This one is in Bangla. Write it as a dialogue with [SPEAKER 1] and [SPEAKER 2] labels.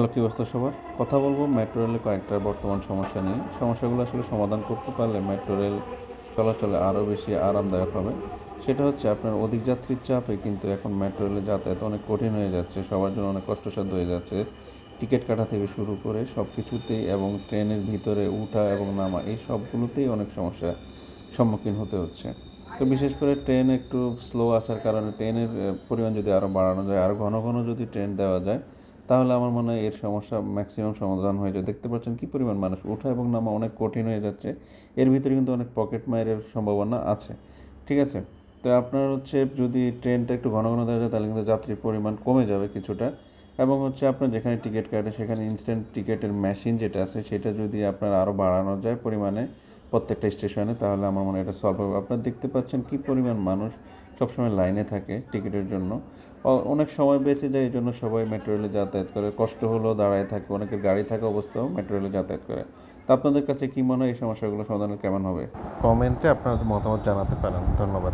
[SPEAKER 1] হ্যালো, কী অবস্থা সবার? কথা বলবো মেট্রো রেলের কয়েকটা বর্তমান সমস্যা নিয়ে। সমস্যাগুলো আসলে সমাধান করতে পারলে মেট্রো রেল চলাচলে আরও বেশি আরামদায়ক হবে। সেটা হচ্ছে আপনার অধিক যাত্রীর চাপে কিন্তু এখন মেট্রো রেলে যাতায়াত অনেক কঠিন হয়ে যাচ্ছে, সবার জন্য অনেক কষ্টসাধ্য হয়ে যাচ্ছে। টিকিট কাটা থেকে শুরু করে সব কিছুতেই এবং ট্রেনের ভিতরে উঠা এবং নামা এই সবগুলোতেই অনেক সমস্যার সম্মুখীন হতে হচ্ছে। তো বিশেষ করে ট্রেন একটু স্লো আসার কারণে ট্রেনের পরিমাণ যদি আরও বাড়ানো যায়, আরও ঘন ঘন যদি ট্রেন দেওয়া যায়, তাহলে আমার মনে হয় এর সমস্যা ম্যাক্সিমাম সমাধান হয়ে যায়। দেখতে পাচ্ছেন কী পরিমাণ মানুষ, ওঠা এবং নামা অনেক কঠিন হয়ে যাচ্ছে। এর ভিতরে কিন্তু অনেক পকেট মারের সম্ভাবনা আছে। ঠিক আছে? তো আপনার হচ্ছে যদি ট্রেনটা একটু ঘন ঘন দেওয়া যায় তাহলে কিন্তু যাত্রীর পরিমাণ কমে যাবে কিছুটা। এবং হচ্ছে আপনার যেখানে টিকিট কাটে সেখানে ইনস্ট্যান্ট টিকিটের মেশিন যেটা আছে সেটা যদি আপনার আরও বাড়ানো যায় পরিমাণে প্রত্যেকটা স্টেশনে, তাহলে আমার মনে হয় এটা সলভ হবে। আপনারা দেখতে পাচ্ছেন কী পরিমাণ মানুষ সবসময় লাইনে থাকে টিকিটের জন্য। অনেক সময় বেঁচে যায়, এই জন্য সবাই মেট্রো রেলে যাতায়াত করে। কষ্ট হলেও দাঁড়ায় থাকে, অনেকের গাড়ি থাকা অবস্থাও মেট্রো রেলে যাতায়াত করে। তা আপনাদের কাছে কী মনে হয় এই সমস্যাগুলো সমাধান কেমন হবে? কমেন্টে আপনার মতামত জানাতে পারেন। ধন্যবাদ।